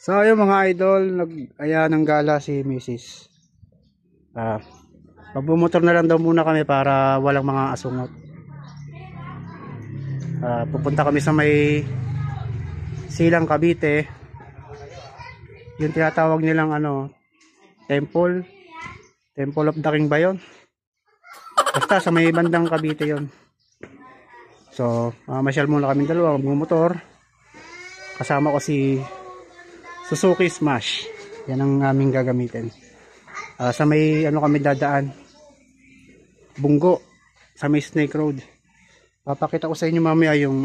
So ayun mga idol, aya ng gala si Mrs. Magbumotor na lang daw muna kami para walang mga asungot. Pupunta kami sa may Silang Cavite. Yung tinatawag nilang Temple of the King ba yun? Basta sa may bandang Cavite yun. So masyal muna kami dalawa, magbumotor. Kasama ko si Suzuki Smash. Yan ang aming gagamitin. Sa may kami dadaan. Bunggo. Sa may Snake Road. Papakita ko sa inyo mamaya yung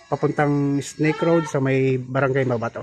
papuntang Snake Road sa may Barangay Mabato.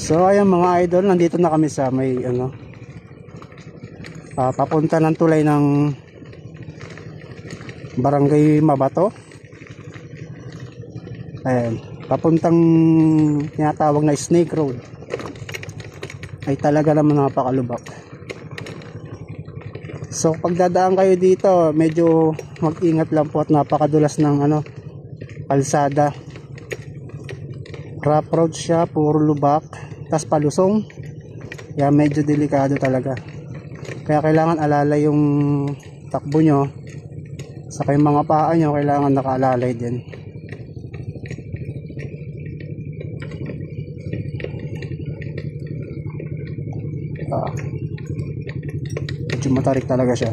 So ayan mga idol, nandito na kami sa may papunta ng tulay ng Barangay Mabato. Ayan, papuntang tinatawag na Snake Road. Ay talaga naman napakalubak. So pagdadaan kayo dito, medyo mag-ingat lang po at napakadulas ng kalsada. Rough road siya, puro lubak, tas palusong. Kaya medyo delikado talaga. Kaya kailangan alalay yung takbo nyo. Saka yung mga paa nyo kailangan nakaalalay din. Medyo matarik talaga siya.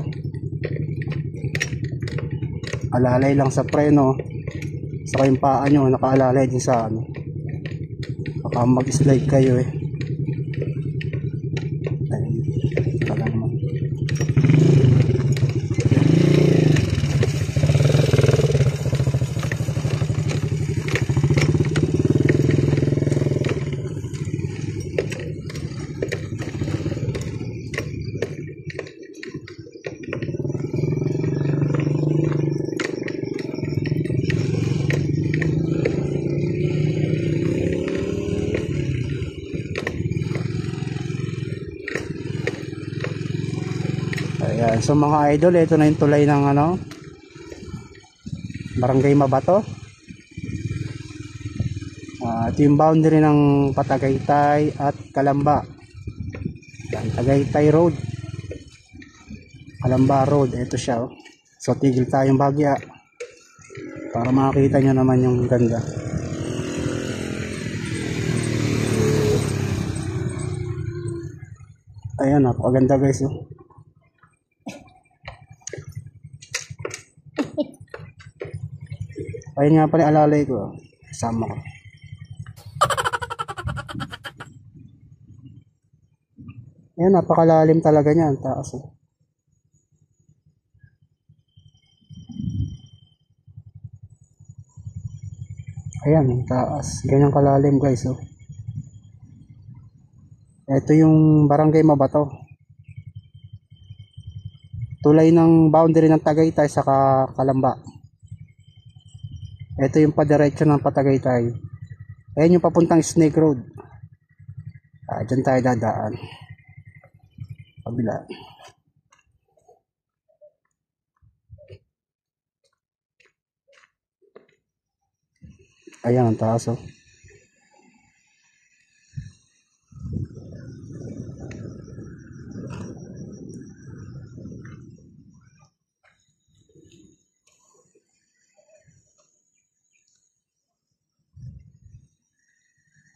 Alalay lang sa preno. Saka yung paa nyo nakaalalay din sa baka mag-slide kayo eh. Ayan, so mga idol, ito na yung tulay ng Barangay Mabato. Ito yung boundary ng Patagaytay at Calamba. Ayan, Tagaytay Road, Calamba Road, ito siya oh. So tigil tayong bagya para makakita nyo naman yung ganda. Ayan, napakaganda guys oh. Ayun nga pala alalay ko. Kasama ko. Ayan, napakalalim talaga niyan. Taas. Ayan, taas. Ganyan kalalim guys. Oh. Ito yung Barangay Mabato. Tulay ng boundary ng Tagaytay sa Calamba. Ito yung padiretso ng Patagaytay. Ayan yung papuntang Snake Road. Diyan tayo dadaan. Kabila. Ayan ang taas oh.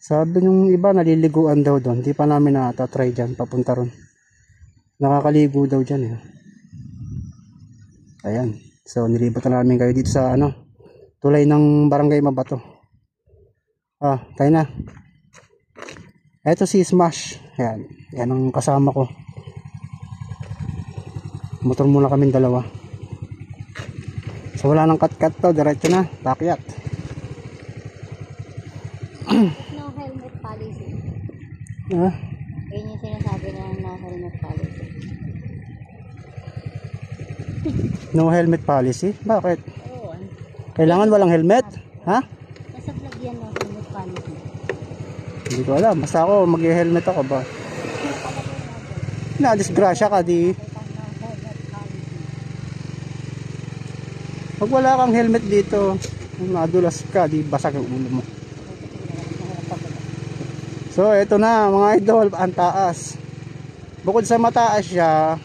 Sabi nung iba naliliguan daw doon. Di pa namin na-try dyan papunta ron. Nakakaligo daw dyan eh. Ayan. So nilibot na namin kayo dito sa tulay ng Barangay Mabato. Tayo na. Ito si Smash. Ayan. Yan ang kasama ko. Motor muna kami dalawa. So wala nang cut-cut to, diretso na, pakyat. No helmet policy. Ah, Yun yung sinasabi na no helmet policy. no helmet policy? Bakit? Oo. Kailangan walang helmet? Ha? Nasa vlog yan no helmet policy. Hindi ko alam. Basta ako, mag-helmet ako ba? Na-disgrasya ka, di. Pag wala kang helmet dito, madulas ka, di basag ang ulo mo. So, eto na mga idol, ang taas. Bukod sa mataas siya,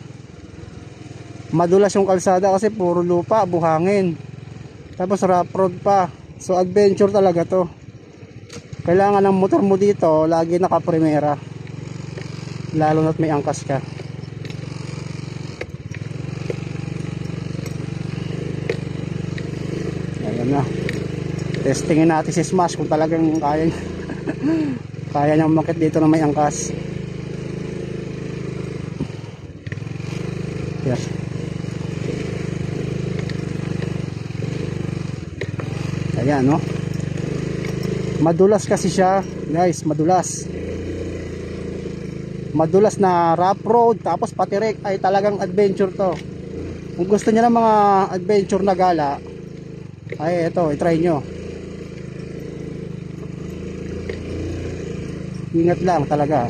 madulas yung kalsada kasi puro lupa, buhangin. Tapos rough road pa. So, adventure talaga to. Kailangan ng motor mo dito, lagi naka-primera. Lalo na't may angkas ka. Ayan na. Testingin natin si Smash kung talagang kaya niya. Kaya niyang umakyat dito na may angkas. Yes. Ayan, no? Madulas kasi siya, guys, madulas. Madulas na rough road, tapos patirik, ay talagang adventure to. Kung gusto niyo ng mga adventure na gala, ay ito, i-try nyo. Ingat lang talaga.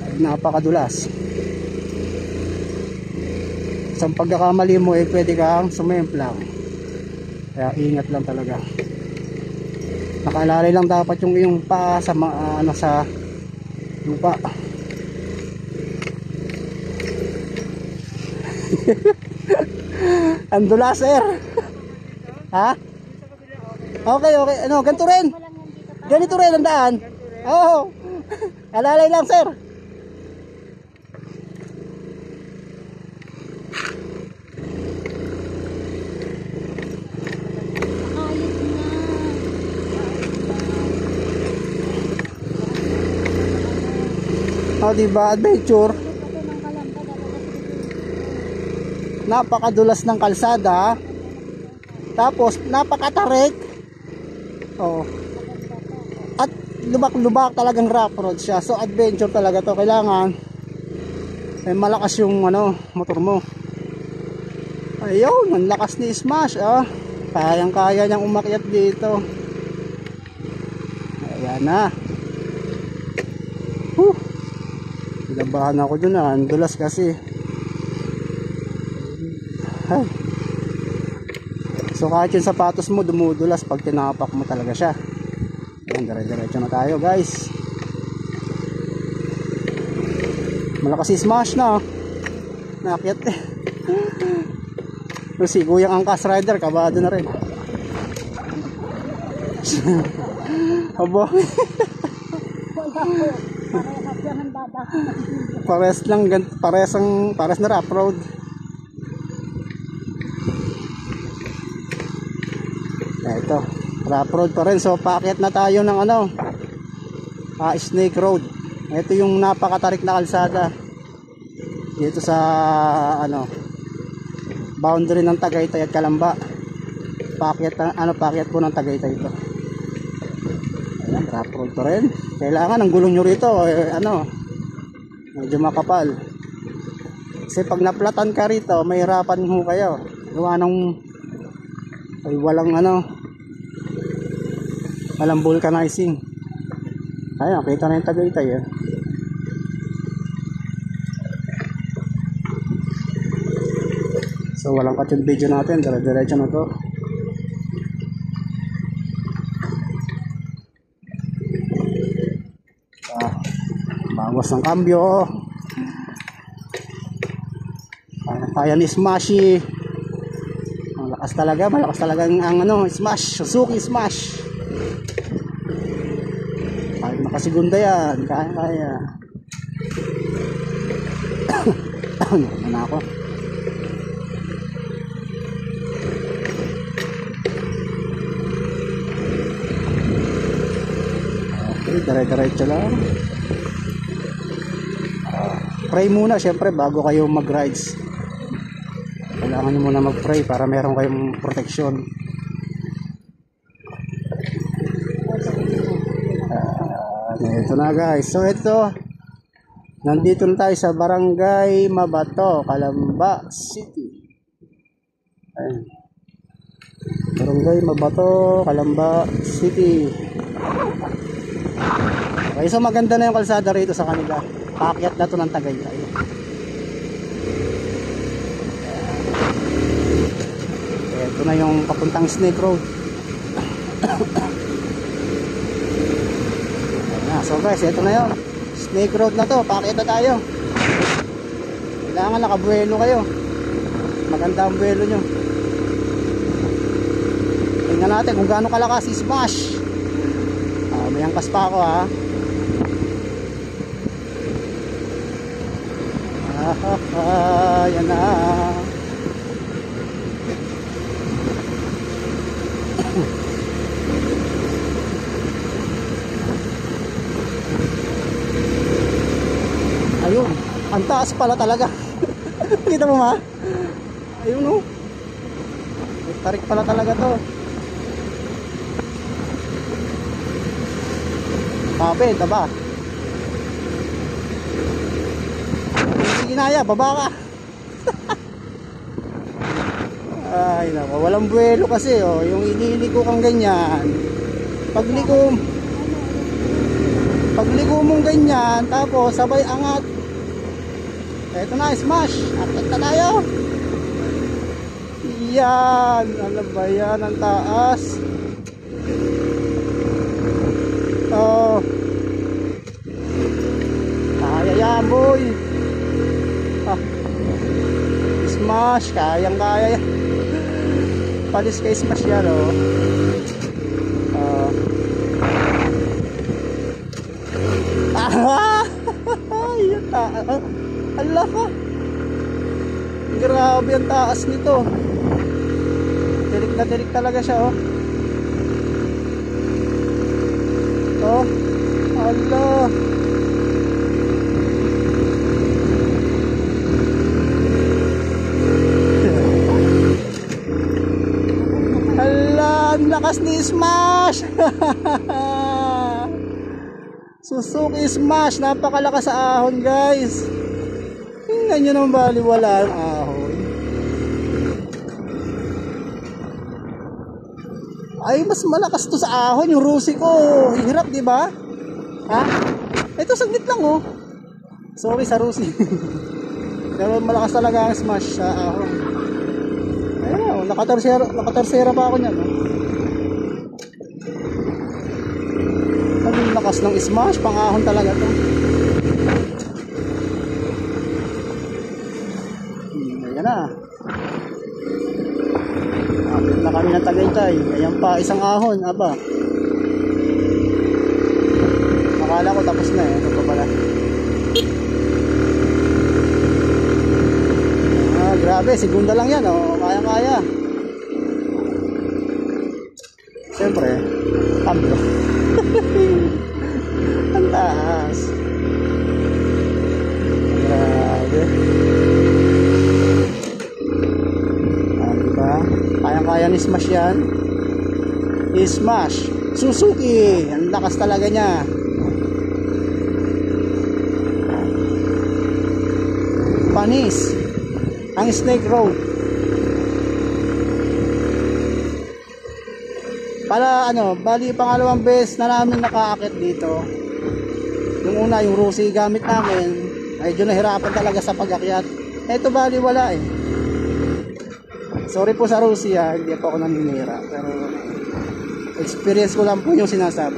Ay, napakadulas. Sa pagkakamali mo, pwede kang sumemplang. Kaya ingat lang talaga. Nakaalalay lang dapat yung iyong paa sa ano, sa lupa. Ang dulas, sir. Ha? Okay, okay. Ano, ganito rin. Ganito rin ang daan. Oo. Alalay lang, sir. Oh, diba? Adventure. Napakadulas ng kalsada. Tapos, napakatarik. Oh. At lubak-lubak, talagang rough road siya. So, adventure talaga to. Kailangan malakas yung motor mo. Ayun, ang lakas ni Smash. Kayang-kaya niyang umakyat dito. Ayan na. Labahan ako dun, ang dulas kasi. Ay. So kahit yung sapatos mo dumudulas pag tinapak mo talaga siya. Ayan, dire-diretso na tayo, guys. Malakas si Smash na. Naakyat eh. Si Kuyang Angkas Rider, kabado na rin. Abo. Pares lang, pares na rough road. Ito, rough road pa rin. So paakyat na tayo ng Snake Road. Ito yung napakatarik na kalsada dito sa boundary ng Tagaytay at Calamba. Paakyat po ng Tagaytay ito. Ayan, rough road pa rin. Kailangan ang gulong nyo rito medyo makapal. Kasi pag naplatan ka rito, mahirapan ho kayo. Gawa ng walang vulcanizing. Ayan, kita na yung Tagaytay eh. So walang cut yung video natin, dire-diretso na to. Bawas ng cambio. Kaya ni Smashy. Malakas talaga ang Smash, Suzuki Smash. Kahit nakasigunda yan, kaya. Ano na ako? Okay, dire-diretso lang. Pray muna syempre bago kayo mag-rides. Kailangan nyo muna mag-pray para meron kayong proteksyon. Ito na guys. So ito, nandito na tayo sa Barangay Mabato, Calamba City. Ayan. Barangay Mabato, Calamba City. Okay, so maganda na yung kalsada rito sa kanila. Paakyat na to ng Tagaytay. Ito na yung papuntang Snake Road. So guys, ito na yun. Snake Road na to. Paakyat na tayo. Kailangan nakabuelo kayo. Maganda ang buelo nyo. Tingnan natin kung gaano kalakas si Smash. May angkas pa ako ha. Yan na. Ayun, ang taas pala talaga. Kita mo ma? Ayun oh. Tarik pala talaga to. Pape, taba. Sige Naya, baba ka. Ay nako, walang buwelo kasi oh. Yung iniliko kang ganyan. Pagliko mong ganyan, tapos sabay angat. Eto na, Smash. Akit na tayo. Yan. Ano ba yan? Ang taas. Oh. Kaya yan, boy. Smash. Kayang-kaya yan. Palis kay Smash yan, oh. Yan taas. Ala ka. Grabe ang taas nito. Tirik na tirik talaga siya oh. Oh. Ala. Ala, ang lakas ni Smash. Suzuki Smash, napakalakas sa ahon guys. Tingnan nyo naman baliwala ang ahon. Ay, mas malakas to sa ahon. Yung Rusi ko, hirap diba? Ha? Ito saglit lang oh. Sorry sa Rusi. Pero malakas talaga ang Smash sa ahon. Ayun oh, nakatarsera pa ako nyan oh. Ang lakas ng Smash, pang-ahon talaga to. Ayan na. Kapit na kami ng Tagaytay. Ayan pa, isang ahon. Aba. Akala ko tapos na eh. Ito pa pala. Grabe, segunda lang yan oh. Kaya-kaya. Siyempre, cambio. Ang taas. Grabe. Diba? Kaya-kaya ni Smash yan. Smash Suzuki. Ang lakas talaga niya. Panis ang Snake Road. Para ano, bali pangalawang beses na namin nakaakit dito. Yung una, yung Rusi gamit namin, medyo nahirapan talaga sa pag-akyat. Eto bali wala eh. Sorry po sa Rusi ha, hindi po ako naninira. Pero experience ko lang po yung sinasabi.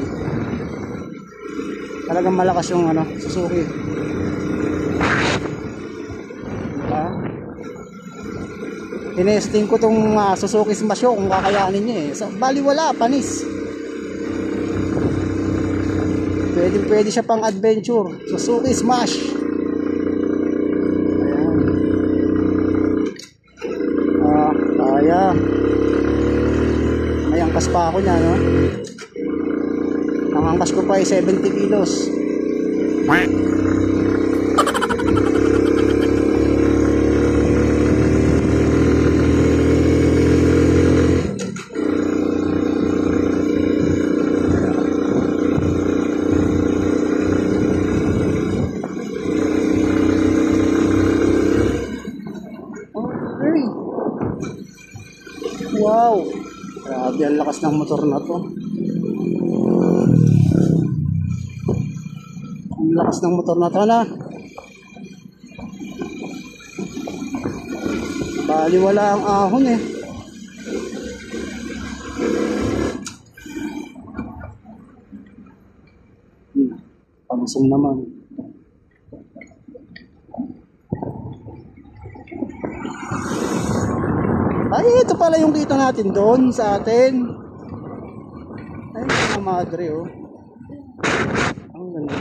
Talagang malakas yung ano, Suzuki. Diba? Tinesting ko tong Suzuki Smash kung kakayanin niya eh. So, bali wala, panis. Pwede siya pang adventure. Suzuki Smash. Ayan. Kaya. May angkas pa ako niya, no? Ang angkas ko pa ay 70 kilos. Wow! Grabe ang lakas ng motor na to. Ang lakas ng motor na to na. Bali wala ang ahon eh. Palusong naman. Ay, ito pala yung kita natin doon sa atin. Ay, mga madre oh. Ang ganda.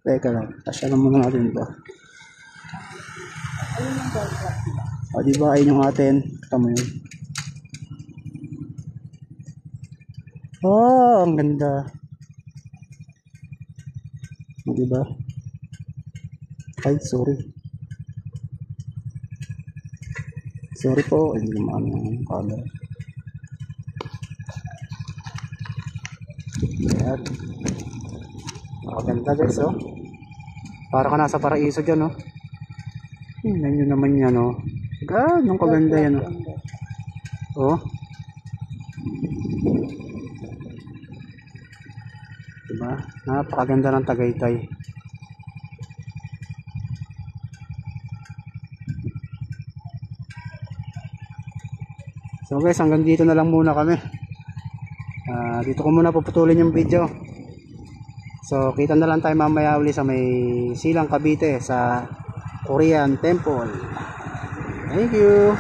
Teka lang, tasya lang muna natin ito. O, diba, ayun yung atin. Tama yun. Oh, ang ganda. O, diba? Ay, sorry. Sorry po, hindi naman ang camera. Ayan. Makaganda guys, oh. Para ka nasa paraiso dyan, oh. Tingnan nyo naman yan, oh. Ganong kaganda yan, oh. Oh. Diba? Napakaganda ng Tagaytay. So guys, hanggang dito na lang muna kami. Dito ko muna puputulin yung video. So kita na lang tayo mamaya uli sa may Silang Cavite sa Korean Temple. Thank you.